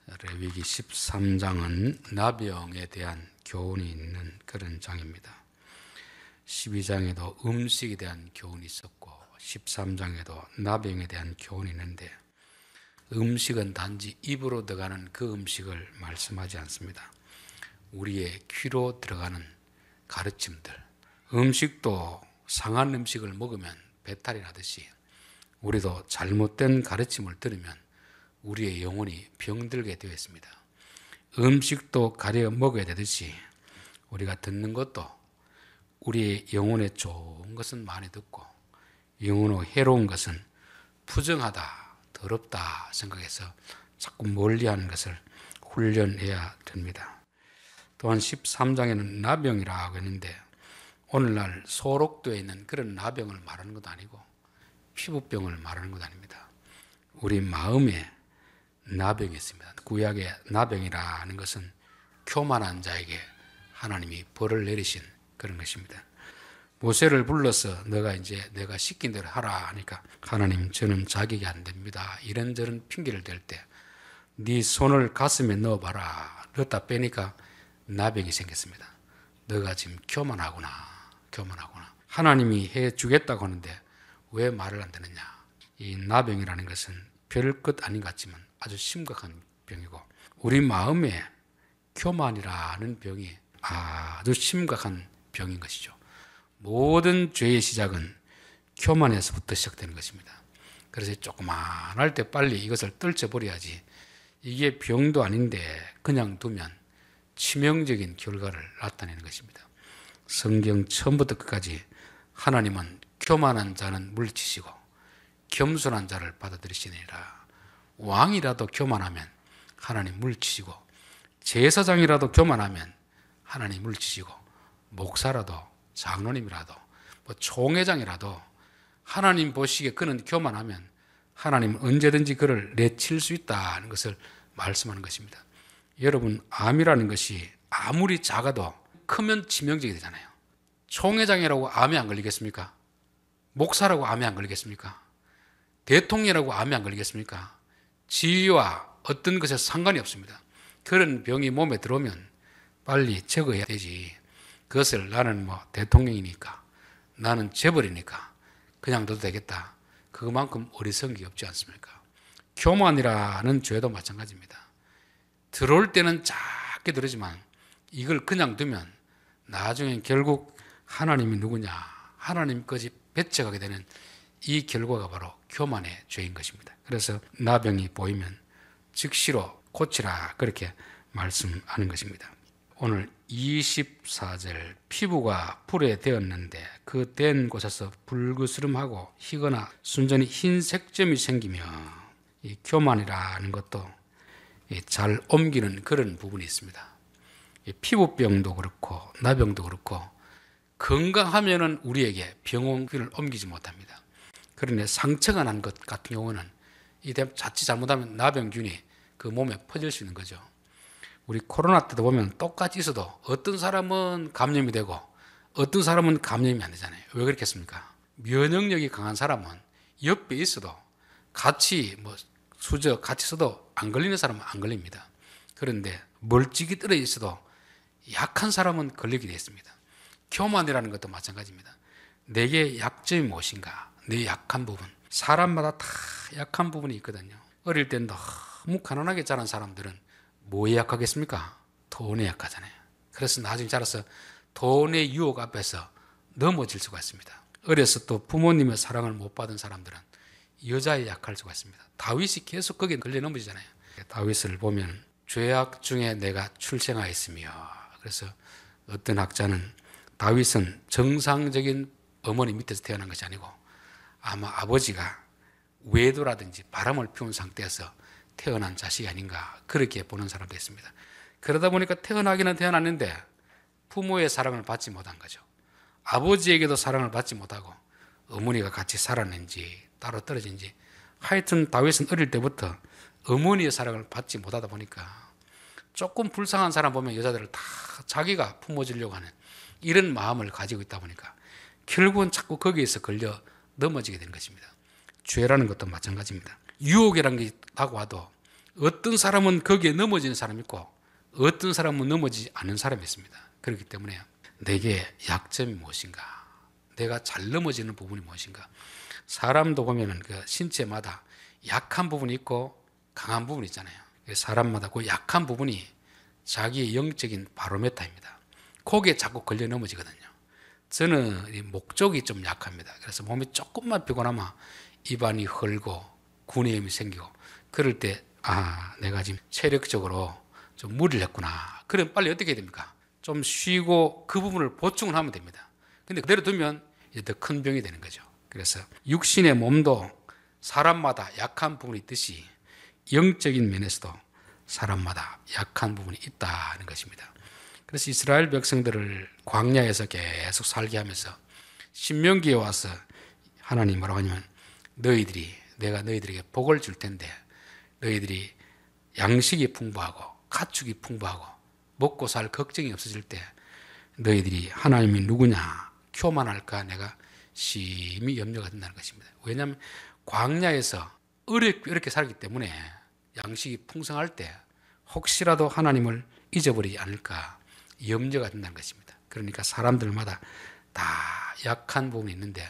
레위기 13장은 나병에 대한 교훈이 있는 그런 장입니다. 12장에도 음식에 대한 교훈이 있었고 13장에도 나병에 대한 교훈이 있는데, 음식은 단지 입으로 들어가는 그 음식을 말씀하지 않습니다. 우리의 귀로 들어가는 가르침들, 음식도 상한 음식을 먹으면 배탈이 나듯이 우리도 잘못된 가르침을 들으면 우리의 영혼이 병들게 되어 있습니다. 음식도 가려 먹어야 되듯이 우리가 듣는 것도 우리의 영혼에 좋은 것은 많이 듣고 영혼의 해로운 것은 부정하다, 더럽다 생각해서 자꾸 멀리하는 것을 훈련해야 됩니다. 또한 13장에는 나병이라고 했는데, 오늘날 소록되어 있는 그런 나병을 말하는 것도 아니고 피부병을 말하는 것도 아닙니다. 우리 마음에 나병이 있습니다. 구약의 나병이라는 것은 교만한 자에게 하나님이 벌을 내리신 그런 것입니다. 모세를 불러서 내가 시킨 대로 하라 하니까, 하나님 저는 자격이 안 됩니다, 이런저런 핑계를 댈 때 네 손을 가슴에 넣어봐라, 넣었다 빼니까 나병이 생겼습니다. 너가 지금 교만하구나. 하나님이 해주겠다고 하는데 왜 말을 안 듣느냐. 이 나병이라는 것은 별 것 아닌 것 같지만 아주 심각한 병이고, 우리 마음에 교만이라는 병이 아주 심각한 병인 것이죠. 모든 죄의 시작은 교만에서부터 시작되는 것입니다. 그래서 조그만할 때 빨리 이것을 떨쳐버려야지, 이게 병도 아닌데 그냥 두면 치명적인 결과를 나타내는 것입니다. 성경 처음부터 끝까지 하나님은 교만한 자는 물리치시고 겸손한 자를 받아들이시니라. 왕이라도 교만하면 하나님 물리치시고, 제사장이라도 교만하면 하나님 물리치시고, 목사라도 장로님이라도 총회장이라도 하나님 보시기에 그는 교만하면 하나님은 언제든지 그를 내칠 수 있다는 것을 말씀하는 것입니다. 여러분, 암이라는 것이 아무리 작아도 크면 치명적이 되잖아요. 총회장이라고 암에 안 걸리겠습니까? 목사라고 암에 안 걸리겠습니까? 대통령이라고 암에 안 걸리겠습니까? 지위와 어떤 것에 상관이 없습니다. 그런 병이 몸에 들어오면 빨리 제거해야 되지. 그것을 나는 대통령이니까, 나는 재벌이니까 그냥 둬도 되겠다, 그만큼 어리석은 게 없지 않습니까? 교만이라는 죄도 마찬가지입니다. 들어올 때는 작게 들어오지만 이걸 그냥 두면 나중엔 결국 하나님이 누구냐, 하나님까지 배척하게 되는 이 결과가 바로 교만의 죄인 것입니다. 그래서 나병이 보이면 즉시로 고치라, 그렇게 말씀하는 것입니다. 오늘 24절, 피부가 불에 되었는데 그 된 곳에서 불그스름하고 희거나 순전히 흰 색점이 생기며, 이 교만이라는 것도 잘 옮기는 그런 부분이 있습니다. 피부병도 그렇고 나병도 그렇고, 건강하면은 우리에게 병원균을 옮기지 못합니다. 그런데 상처가 난 것 같은 경우는 자칫 잘못하면 나병균이 그 몸에 퍼질 수 있는 거죠. 우리 코로나 때도 보면 똑같이 있어도 어떤 사람은 감염이 되고 어떤 사람은 감염이 안 되잖아요. 왜 그렇겠습니까? 면역력이 강한 사람은 옆에 있어도 같이 같이 있어도 안 걸리는 사람은 안 걸립니다. 그런데 멀찍이 떨어져 있어도 약한 사람은 걸리게 되어 있습니다. 교만이라는 것도 마찬가지입니다. 내게 약점이 무엇인가, 내 약한 부분. 사람마다 다 약한 부분이 있거든요. 어릴 때 너무 가난하게 자란 사람들은 뭐에 약하겠습니까? 돈에 약하잖아요. 그래서 나중에 자라서 돈의 유혹 앞에서 넘어질 수가 있습니다. 어려서 또 부모님의 사랑을 못 받은 사람들은 여자에 약할 수가 있습니다. 다윗이 계속 거기에 걸려 넘어지잖아요. 다윗을 보면 죄악 중에 내가 출생하였으며, 그래서 어떤 학자는 다윗은 정상적인 어머니 밑에서 태어난 것이 아니고 아마 아버지가 외도라든지 바람을 피운 상태에서 태어난 자식이 아닌가, 그렇게 보는 사람도 있습니다. 그러다 보니까 태어나기는 태어났는데 부모의 사랑을 받지 못한 거죠. 아버지에게도 사랑을 받지 못하고 어머니가 같이 살았는지 따로 떨어진지, 하여튼 다윗은 어릴 때부터 어머니의 사랑을 받지 못하다 보니까 조금 불쌍한 사람 보면 여자들을 다 자기가 품어주려고 하는 이런 마음을 가지고 있다 보니까 결국은 자꾸 거기에서 걸려 넘어지게 되는 것입니다. 죄라는 것도 마찬가지입니다. 유혹이라는 게 다가와도 어떤 사람은 거기에 넘어지는 사람이 있고 어떤 사람은 넘어지지 않는 사람이 있습니다. 그렇기 때문에 내게 약점이 무엇인가, 내가 잘 넘어지는 부분이 무엇인가. 사람도 보면은 그 신체마다 약한 부분이 있고 강한 부분이 있잖아요. 사람마다 그 약한 부분이 자기의 영적인 바로메타입니다. 거기에 자꾸 걸려 넘어지거든요. 저는 이 목 쪽이 좀 약합니다. 그래서 몸이 조금만 피곤하면 입안이 헐고 구내염이 생기고, 그럴 때 내가 지금 체력적으로 좀 무리를 했구나. 그럼 빨리 어떻게 해야 됩니까? 좀 쉬고 그 부분을 보충을 하면 됩니다. 근데 그대로 두면 이제 더 큰 병이 되는 거죠. 그래서 육신의 몸도 사람마다 약한 부분이 있듯이 영적인 면에서도 사람마다 약한 부분이 있다는 것입니다. 그래서 이스라엘 백성들을 광야에서 계속 살게 하면서 신명기에 와서 하나님 뭐라고 하냐면, 내가 너희들에게 복을 줄 텐데 너희들이 양식이 풍부하고 가축이 풍부하고 먹고 살 걱정이 없어질 때 너희들이 하나님이 누구냐 교만할까 내가 심히 염려가 된다는 것입니다. 왜냐하면 광야에서 어렵게 살기 때문에 양식이 풍성할 때 혹시라도 하나님을 잊어버리지 않을까 염려가 된다는 것입니다. 그러니까 사람들마다 다 약한 부분이 있는데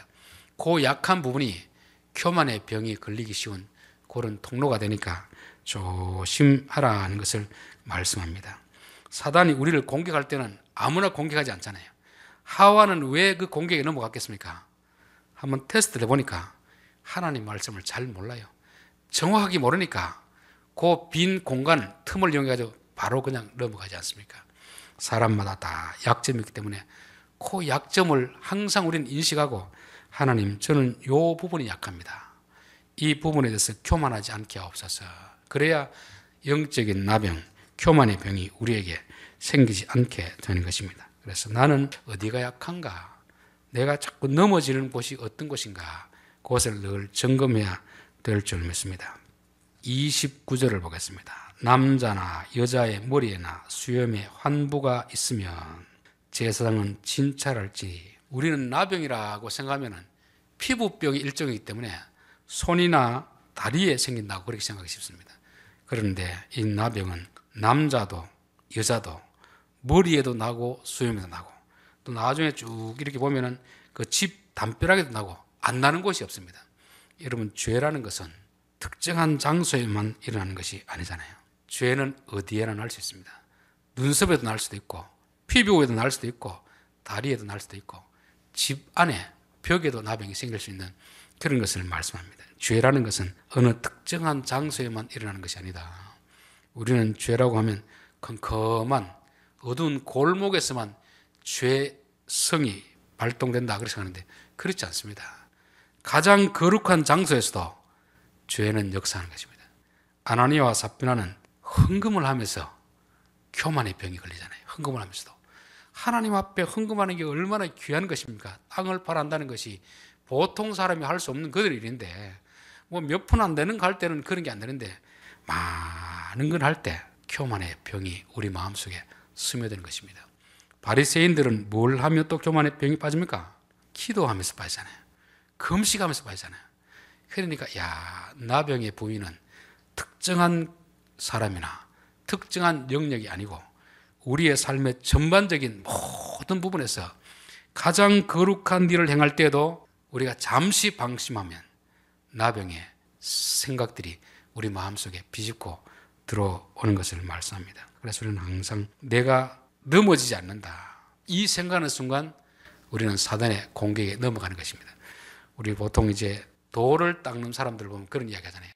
그 약한 부분이 교만의 병이 걸리기 쉬운 그런 통로가 되니까 조심하라는 것을 말씀합니다. 사단이 우리를 공격할 때는 아무나 공격하지 않잖아요. 하와는 왜 그 공격에 넘어갔겠습니까? 한번 테스트를 해보니까 하나님 말씀을 잘 몰라요. 정확하게 모르니까 그 빈 공간 틈을 이용해서 바로 그냥 넘어가지 않습니까? 사람마다 다 약점이 있기 때문에 그 약점을 항상 우리는 인식하고, 하나님 저는 이 부분이 약합니다. 이 부분에 대해서 교만하지 않게 하옵소서. 그래야 영적인 나병, 교만의 병이 우리에게 생기지 않게 되는 것입니다. 그래서 나는 어디가 약한가, 내가 자꾸 넘어지는 곳이 어떤 곳인가, 그것을 늘 점검해야 될 줄 믿습니다. 29절을 보겠습니다. 남자나 여자의 머리에나 수염에 환부가 있으면 제사장은 진찰할지. 우리는 나병이라고 생각하면 피부병이 일종이기 때문에 손이나 다리에 생긴다고 그렇게 생각하기 쉽습니다. 그런데 이 나병은 남자도 여자도 머리에도 나고 수염에도 나고, 또 나중에 쭉 이렇게 보면은 그 집 담벼락에도 나고, 안 나는 곳이 없습니다. 여러분, 죄라는 것은 특정한 장소에만 일어나는 것이 아니잖아요. 죄는 어디에나 날 수 있습니다. 눈썹에도 날 수도 있고, 피부에도 날 수도 있고, 다리에도 날 수도 있고, 집 안에 벽에도 나병이 생길 수 있는 그런 것을 말씀합니다. 죄라는 것은 어느 특정한 장소에만 일어나는 것이 아니다. 우리는 죄라고 하면 컴컴한 어두운 골목에서만 죄성이 발동된다 그렇게 생각하는데 그렇지 않습니다. 가장 거룩한 장소에서도 죄는 역사하는 것입니다. 아나니아와 삽비나는 헌금을 하면서 교만의 병이 걸리잖아요. 헌금을 하면서도. 하나님 앞에 헌금하는 게 얼마나 귀한 것입니까? 땅을 팔아한다는 것이 보통 사람이 할 수 없는 그들의 일인데, 뭐 몇 푼 안 되는 거 할 때는 그런 게 안 되는데, 많은 걸 할 때 교만의 병이 우리 마음속에 스며드는 것입니다. 바리새인들은 뭘 하며 또 교만의 병이 빠집니까? 기도하면서 빠지잖아요. 금식하면서 빠지잖아요. 그러니까 나병의 부위는 특정한 사람이나 특정한 영역이 아니고 우리의 삶의 전반적인 모든 부분에서 가장 거룩한 일을 행할 때에도 우리가 잠시 방심하면 나병의 생각들이 우리 마음속에 비집고 들어오는 것을 말씀합니다. 그래서 우리는 항상 내가 넘어지지 않는다, 이 생각하는 순간 우리는 사단의 공격에 넘어가는 것입니다. 우리 보통 이제 돌을 닦는 사람들 보면 그런 이야기 하잖아요.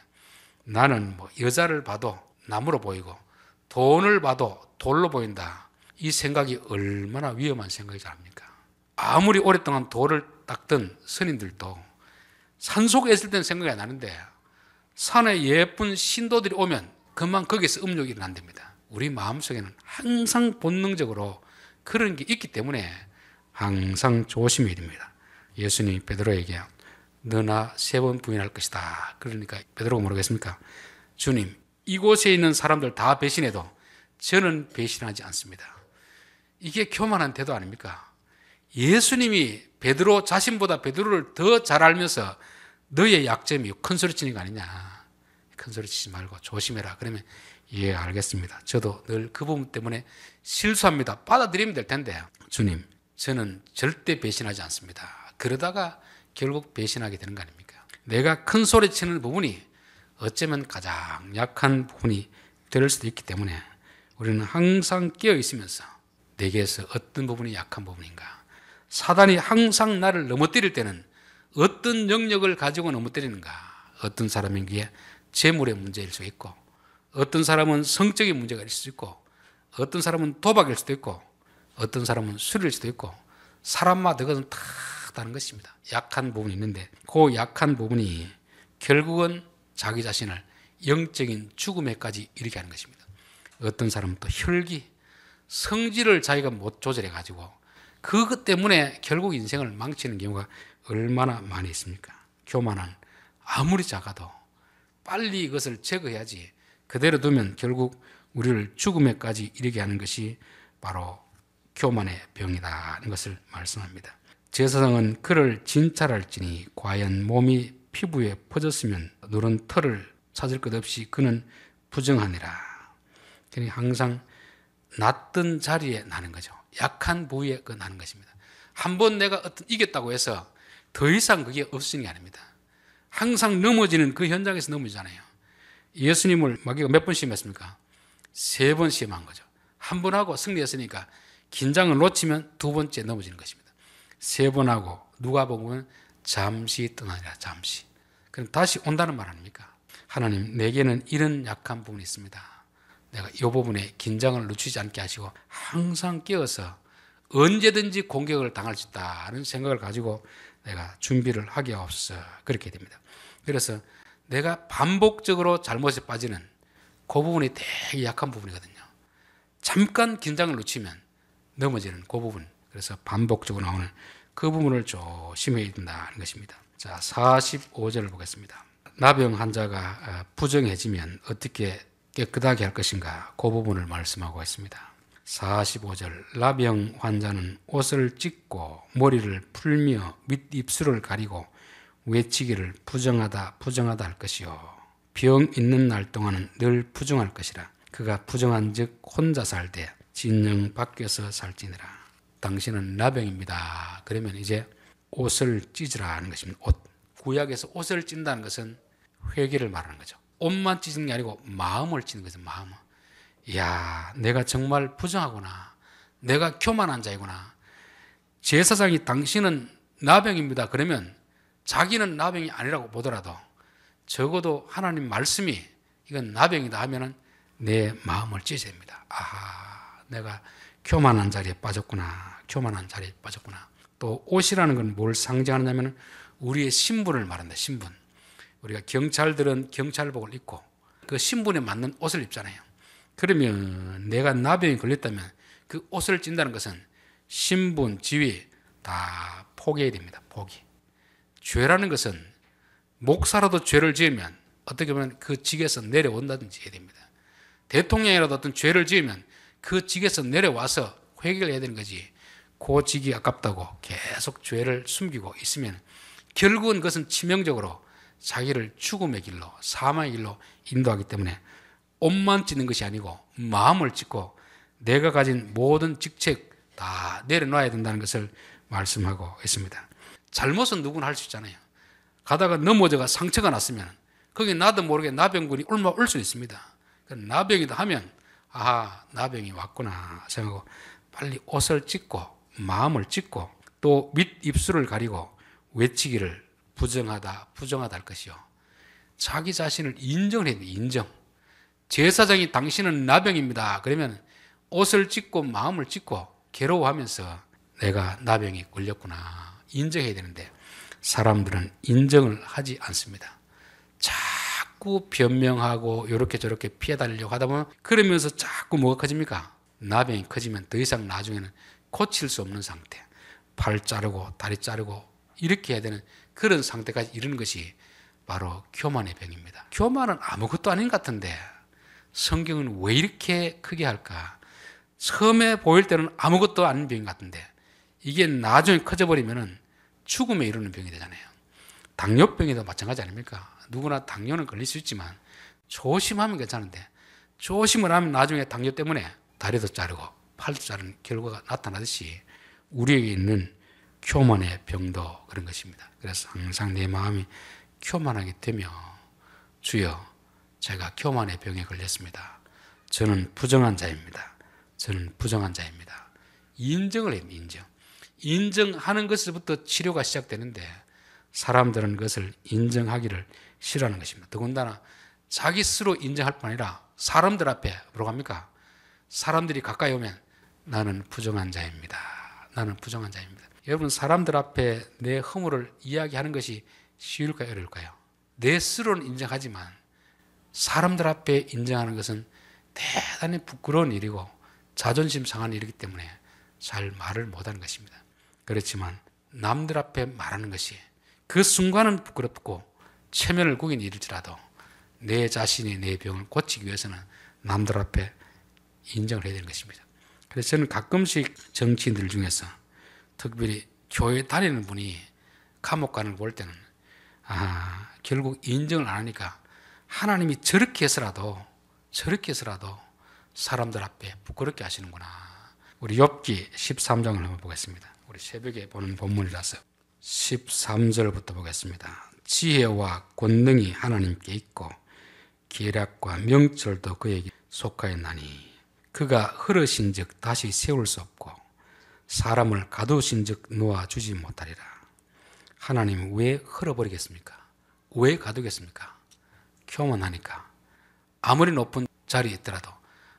나는 뭐 여자를 봐도 나무로 보이고 돈을 봐도 돌로 보인다. 이 생각이 얼마나 위험한 생각이지 않습니까? 아무리 오랫동안 돌을 닦던 스님들도 산속에 있을 때는 생각이 안 나는데 산에 예쁜 신도들이 오면 금방 거기서 음욕이 일어난답니다. 우리 마음속에는 항상 본능적으로 그런 게 있기 때문에 항상 조심해야 됩니다. 예수님이 베드로에게 너나 3번 부인할 것이다. 그러니까 베드로가 뭐라고 했습니까? 주님, 이곳에 있는 사람들 다 배신해도 저는 배신하지 않습니다. 이게 교만한 태도 아닙니까? 예수님이 베드로 자신보다 베드로를 더 잘 알면서 너의 약점이 큰 소리 치는 거 아니냐. 큰 소리 치지 말고 조심해라. 그러면 예, 알겠습니다. 저도 늘 그 부분 때문에 실수합니다. 받아들이면 될 텐데, 주님, 저는 절대 배신하지 않습니다. 그러다가 결국 배신하게 되는 거 아닙니까? 내가 큰 소리 치는 부분이 어쩌면 가장 약한 부분이 될 수도 있기 때문에 우리는 항상 깨어 있으면서 내게서 어떤 부분이 약한 부분인가, 사단이 항상 나를 넘어뜨릴 때는 어떤 영역을 가지고 넘어뜨리는가. 어떤 사람에게 재물의 문제일 수 있고, 어떤 사람은 성적인 문제가 있을 수 있고, 어떤 사람은 도박일 수도 있고, 어떤 사람은 술일 수도 있고, 사람마다 그것은 다 다른 것입니다. 약한 부분이 있는데 그 약한 부분이 결국은 자기 자신을 영적인 죽음에까지 이르게 하는 것입니다. 어떤 사람은 또 혈기, 성질을 자기가 못 조절해 가지고 그것 때문에 결국 인생을 망치는 경우가 얼마나 많이 있습니까? 교만은 아무리 작아도 빨리 이것을 제거해야지, 그대로 두면 결국 우리를 죽음에까지 이르게 하는 것이 바로 교만의 병이다 하는 것을 말씀합니다. 제사장은 그를 진찰할지니 과연 몸이 피부에 퍼졌으면 누런 털을 찾을 것 없이 그는 부정하니라. 그러니 항상 낮던 자리에 나는 거죠. 약한 부위에 그 나는 것입니다. 한번 내가 어떤 이겼다고 해서 더 이상 그게 없으니 아닙니다. 항상 넘어지는 그 현장에서 넘어지잖아요. 예수님을 마귀가 몇 번 시험했습니까? 3번 시험한 거죠. 한 번 하고 승리했으니까 긴장을 놓치면 두 번째 넘어지는 것입니다. 3번 하고 누가 보면 잠시 떠나니라. 잠시. 그럼 다시 온다는 말 아닙니까? 하나님, 내게는 이런 약한 부분이 있습니다. 내가 이 부분에 긴장을 늦추지 않게 하시고 항상 깨어서 언제든지 공격을 당할 수 있다는 생각을 가지고 내가 준비를 하게 없어. 그렇게 됩니다. 그래서 내가 반복적으로 잘못에 빠지는 그 부분이 되게 약한 부분이거든요. 잠깐 긴장을 놓치면 넘어지는 그 부분. 그래서 반복적으로 나오는 그 부분을 조심해야 된다는 것입니다. 자, 45절을 보겠습니다. 나병 환자가 부정해지면 어떻게 깨끗하게 할 것인가, 그 부분을 말씀하고 있습니다. 45절, 나병 환자는 옷을 찢고 머리를 풀며 밑입술을 가리고 외치기를 부정하다 부정하다 할 것이요, 병 있는 날 동안은 늘 부정할 것이라. 그가 부정한 즉 혼자 살되 진영 밖에서 살지니라. 당신은 나병입니다. 그러면 이제 옷을 찢으라 하는 것입니다. 옷. 구약에서 옷을 찢는다는 것은 회개를 말하는 거죠. 옷만 찢는 게 아니고 마음을 찢는 거죠. 마음을. 이야, 내가 정말 부정하구나. 내가 교만한 자이구나. 제사장이 당신은 나병입니다. 그러면 자기는 나병이 아니라고 보더라도 적어도 하나님 말씀이 이건 나병이다 하면은 내 마음을 찢어야 됩니다. 아하, 내가 교만한 자리에 빠졌구나. 교만한 자리에 빠졌구나. 또 옷이라는 건 뭘 상징하느냐면 우리의 신분을 말한다. 신분. 우리가 경찰들은 경찰복을 입고 그 신분에 맞는 옷을 입잖아요. 그러면 내가 나병에 걸렸다면 그 옷을 찐다는 것은 신분, 지위 다 포기해야 됩니다. 포기. 죄라는 것은 목사라도 죄를 지으면 어떻게 보면 그 직에서 내려온다든지 해야 됩니다. 대통령이라도 어떤 죄를 지으면 그 직에서 내려와서 회개를 해야 되는 거지. 그 직이 아깝다고 계속 죄를 숨기고 있으면 결국은 그것은 치명적으로 자기를 죽음의 길로, 사망의 길로 인도하기 때문에 옷만 찢는 것이 아니고 마음을 찢고 내가 가진 모든 직책 다 내려놔야 된다는 것을 말씀하고 있습니다. 잘못은 누구나 할 수 있잖아요. 가다가 넘어져가 상처가 났으면 거기 나도 모르게 나병군이 올 수 있습니다. 나병이다 하면 아하, 나병이 왔구나 생각하고 빨리 옷을 찢고 마음을 찢고 또 밑입술을 가리고 외치기를 부정하다 부정하다 할 것이요, 자기 자신을 인정을 해야 됩니다. 인정. 제사장이 당신은 나병입니다. 그러면 옷을 찢고 마음을 찢고 괴로워하면서 내가 나병이 걸렸구나 인정해야 되는데 사람들은 인정을 하지 않습니다. 자꾸 변명하고 이렇게 저렇게 피해 다니려고 하다 보면 그러면서 자꾸 뭐가 커집니까? 나병이 커지면 더 이상 나중에는 고칠 수 없는 상태, 팔 자르고 다리 자르고 이렇게 해야 되는 그런 상태까지 이르는 것이 바로 교만의 병입니다. 교만은 아무것도 아닌 것 같은데 성경은 왜 이렇게 크게 할까? 처음에 보일 때는 아무것도 아닌 병 같은데 이게 나중에 커져버리면 죽음에 이르는 병이 되잖아요. 당뇨병이도 마찬가지 아닙니까? 누구나 당뇨는 걸릴 수 있지만 조심하면 괜찮은데 조심을 하면 나중에 당뇨 때문에 다리도 자르고 팔도 자르는 결과가 나타나듯이 우리에게 있는 교만의 병도 그런 것입니다. 그래서 항상 내 마음이 교만하게 되며 주여 제가 교만의 병에 걸렸습니다. 저는 부정한 자입니다. 저는 부정한 자입니다. 인정을 해요. 인정하는 것부터 치료가 시작되는데 사람들은 그것을 인정하기를 싫어하는 것입니다. 더군다나 자기 스스로 인정할 뿐 아니라 사람들 앞에 뭐라고 합니까? 사람들이 가까이 오면 나는 부정한 자입니다. 나는 부정한 자입니다. 여러분 사람들 앞에 내 허물을 이야기하는 것이 쉬울까요? 어려울까요? 내 스스로는 인정하지만 사람들 앞에 인정하는 것은 대단히 부끄러운 일이고 자존심 상한 일이기 때문에 잘 말을 못하는 것입니다. 그렇지만 남들 앞에 말하는 것이 그 순간은 부끄럽고 체면을 구긴 일일지라도 내 자신이 내 병을 고치기 위해서는 남들 앞에 인정을 해야 되는 것입니다. 그래서 저는 가끔씩 정치인들 중에서 특별히 교회 다니는 분이 감옥 가는 걸 볼 때는 결국 인정을 안 하니까 하나님이 저렇게 해서라도 사람들 앞에 부끄럽게 하시는구나. 우리 욥기 13장을 한번 보겠습니다. 우리 새벽에 보는 본문이라서 13절부터 보겠습니다. 지혜와 권능이 하나님께 있고 계략과 명철도 그에게 속하였나니 그가 흐르신 즉 다시 세울 수 없고 사람을 가두신 즉 놓아주지 못하리라. 하나님은 왜 흘어버리겠습니까? 왜 가두겠습니까? 교만하니까. 아무리 높은 자리에 있더라도,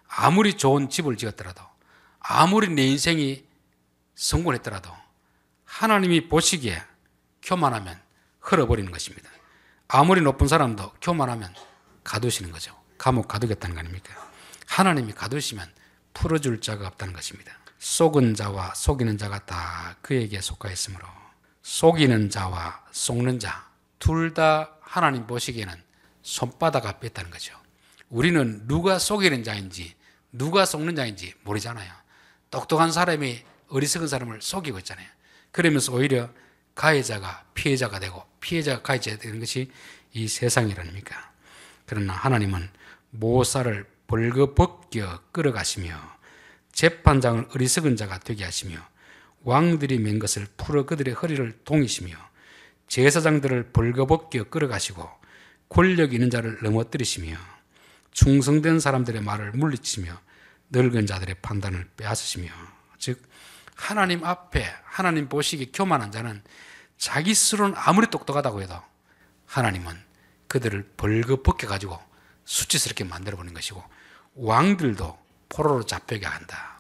아무리 좋은 집을 지었더라도, 아무리 내 인생이 성공했더라도 하나님이 보시기에 교만하면 흘어버리는 것입니다. 아무리 높은 사람도 교만하면 가두시는 거죠. 감옥 가두겠다는 거 아닙니까? 하나님이 가두시면 풀어줄 자가 없다는 것입니다. 속은 자와 속이는 자가 다 그에게 속하였으므로 속이는 자와 속는 자 둘 다 하나님 보시기에는 손바닥 앞에 있다는 거죠. 우리는 누가 속이는 자인지 누가 속는 자인지 모르잖아요. 똑똑한 사람이 어리석은 사람을 속이고 있잖아요. 그러면서 오히려 가해자가 피해자가 되고 피해자가 가해자가 되는 것이 이 세상이라니까. 그러나 하나님은 모사를 벌거벗겨 끌어가시며 재판장을 어리석은 자가 되게 하시며 왕들이 맨 것을 풀어 그들의 허리를 동이시며 제사장들을 벌거벗겨 끌어가시고 권력 있는 자를 넘어뜨리시며 충성된 사람들의 말을 물리치며 늙은 자들의 판단을 빼앗으시며 즉 하나님 앞에 하나님 보시기에 교만한 자는 자기 스스로는 아무리 똑똑하다고 해도 하나님은 그들을 벌거벗겨가지고 수치스럽게 만들어버리는 것이고 왕들도 포로로 잡혀게 한다.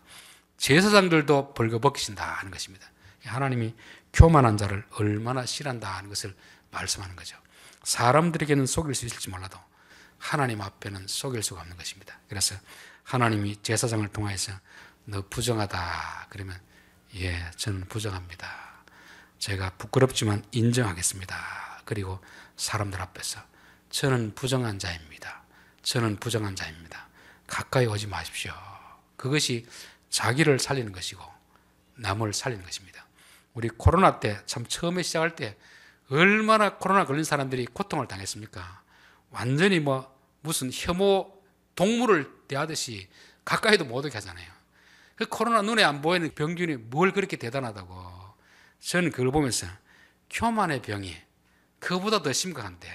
제사장들도 벌거벗기신다 하는 것입니다. 하나님이 교만한 자를 얼마나 싫어한다 하는 것을 말씀하는 거죠. 사람들에게는 속일 수 있을지 몰라도 하나님 앞에는 속일 수가 없는 것입니다. 그래서 하나님이 제사장을 통해서 너 부정하다 그러면 예, 저는 부정합니다. 제가 부끄럽지만 인정하겠습니다. 그리고 사람들 앞에서 저는 부정한 자입니다. 저는 부정한 자입니다. 가까이 오지 마십시오. 그것이 자기를 살리는 것이고 남을 살리는 것입니다. 우리 코로나 때 참 처음에 시작할 때 얼마나 코로나 걸린 사람들이 고통을 당했습니까? 완전히 무슨 혐오 동물을 대하듯이 가까이도 못 오게 하잖아요. 그 코로나 눈에 안 보이는 병균이 뭘 그렇게 대단하다고. 저는 그걸 보면서 교만의 병이 그보다 더 심각한데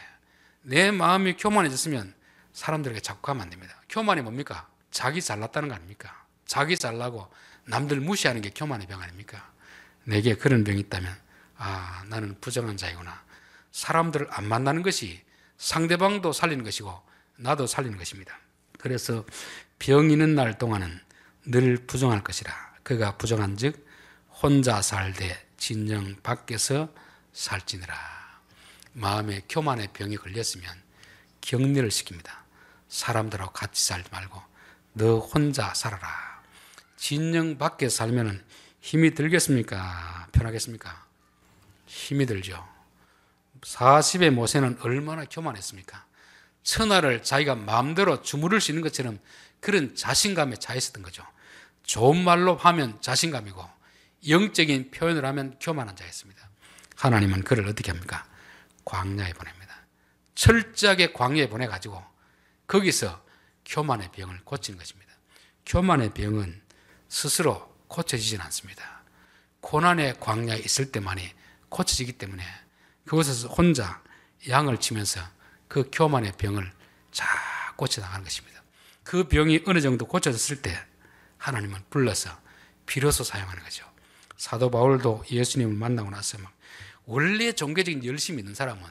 내 마음이 교만해졌으면 사람들에게 자꾸 가면 안 됩니다. 교만이 뭡니까? 자기 잘났다는 거 아닙니까? 자기 잘나고 남들 무시하는 게 교만의 병 아닙니까? 내게 그런 병이 있다면 나는 부정한 자이구나. 사람들을 안 만나는 것이 상대방도 살리는 것이고 나도 살리는 것입니다. 그래서 병 있는 날 동안은 늘 부정할 것이라. 그가 부정한 즉 혼자 살되 진정 밖에서 살지니라. 마음에 교만의 병이 걸렸으면 격리를 시킵니다. 사람들하고 같이 살지 말고 너 혼자 살아라. 진영 밖에 살면 힘이 들겠습니까? 편하겠습니까? 힘이 들죠. 40의 모세는 얼마나 교만했습니까? 천하를 자기가 마음대로 주무를 수 있는 것처럼 그런 자신감에 차 있었던 거죠. 좋은 말로 하면 자신감이고 영적인 표현을 하면 교만한 자였습니다. 하나님은 그를 어떻게 합니까? 광야에 보냅니다. 철저하게 광야에 보내가지고 거기서 교만의 병을 고치는 것입니다. 교만의 병은 스스로 고쳐지지는 않습니다. 고난의 광야에 있을 때만이 고쳐지기 때문에 그곳에서 혼자 양을 치면서 그 교만의 병을 잘 고쳐나가는 것입니다. 그 병이 어느 정도 고쳐졌을 때 하나님은 불러서 비로소 사용하는 거죠. 사도 바울도 예수님을 만나고 나서 원래 종교적인 열심이 있는 사람은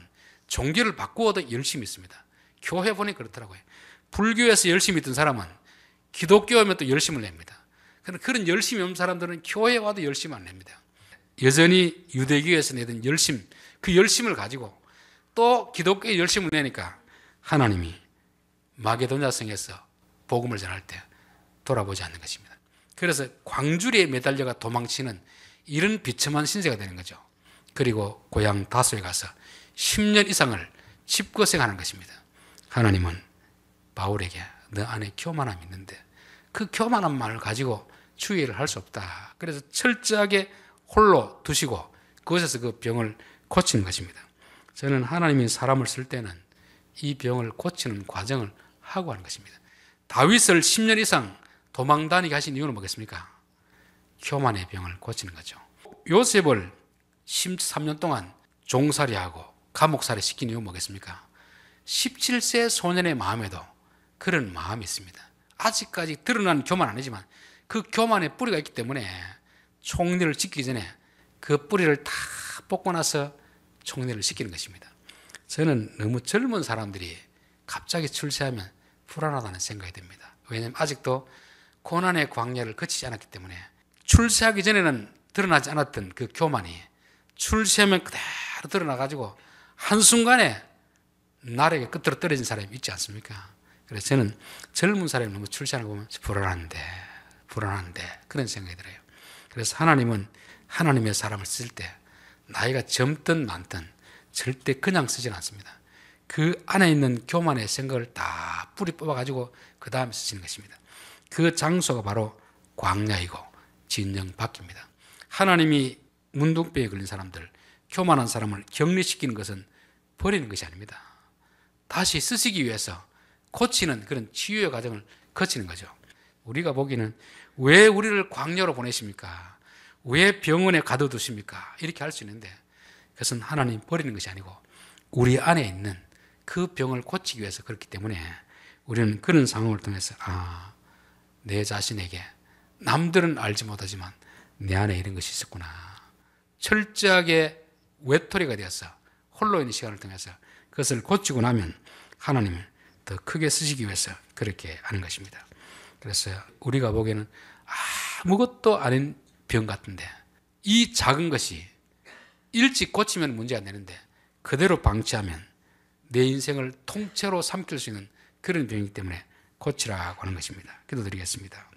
종교를 바꾸어도 열심히 있습니다. 교회 보니 그렇더라고요. 불교에서 열심히 있던 사람은 기독교 오면 또 열심을 냅니다. 그런 열심이 없는 사람들은 교회 와도 열심 안 냅니다. 여전히 유대교에서 내던 열심, 그 열심을 가지고 또 기독교에 열심을 내니까 하나님이 마게도냐 성에서 복음을 전할 때 돌아보지 않는 것입니다. 그래서 광주리에 매달려가 도망치는 이런 비참한 신세가 되는 거죠. 그리고 고향 다소에 가서 10년 이상을 집거생하는 것입니다. 하나님은 바울에게 너 안에 교만함이 있는데 그 교만한 말을 가지고 주의를 할 수 없다. 그래서 철저하게 홀로 두시고 그곳에서 그 병을 고치는 것입니다. 저는 하나님이 사람을 쓸 때는 이 병을 고치는 과정을 하고 하는 것입니다. 다윗을 10년 이상 도망 다니게 하신 이유는 뭐겠습니까? 교만의 병을 고치는 거죠. 요셉을 13년 동안 종살이하고 감옥살이 시킨 이유는 뭐겠습니까? 17세 소년의 마음에도 그런 마음이 있습니다. 아직까지 드러난 교만 아니지만 그 교만의 뿌리가 있기 때문에 총리를 시키기 전에 그 뿌리를 다 뽑고 나서 총리를 시키는 것입니다. 저는 너무 젊은 사람들이 갑자기 출세하면 불안하다는 생각이 듭니다. 왜냐하면 아직도 고난의 광야를 거치지 않았기 때문에 출세하기 전에는 드러나지 않았던 그 교만이 출세하면 그대로 드러나가지고 한순간에 나락의 끝으로 떨어진 사람이 있지 않습니까? 그래서 저는 젊은 사람이 너무 출세하는 거 보면 불안한데 그런 생각이 들어요. 그래서 하나님은 하나님의 사람을 쓸 때 나이가 젊든 많든 절대 그냥 쓰진 않습니다. 그 안에 있는 교만의 생각을 다 뿌리 뽑아가지고 그 다음에 쓰시는 것입니다. 그 장소가 바로 광야이고 진영 밖입니다. 하나님이 문둥병에 걸린 사람들, 교만한 사람을 격리시키는 것은 버리는 것이 아닙니다. 다시 쓰시기 위해서 고치는 그런 치유의 과정을 거치는 거죠. 우리가 보기에는 왜 우리를 광야로 보내십니까? 왜 병원에 가둬두십니까? 이렇게 할 수 있는데 그것은 하나님 버리는 것이 아니고 우리 안에 있는 그 병을 고치기 위해서 그렇기 때문에 우리는 그런 상황을 통해서 내 자신에게 남들은 알지 못하지만 내 안에 이런 것이 있었구나. 철저하게 외톨이가 되어서 홀로 있는 시간을 통해서 그것을 고치고 나면 하나님을 더 크게 쓰시기 위해서 그렇게 하는 것입니다. 그래서 우리가 보기에는 아무것도 아닌 병 같은데 이 작은 것이 일찍 고치면 문제가 안 되는데 그대로 방치하면 내 인생을 통째로 삼킬 수 있는 그런 병이기 때문에 고치라고 하는 것입니다. 기도드리겠습니다.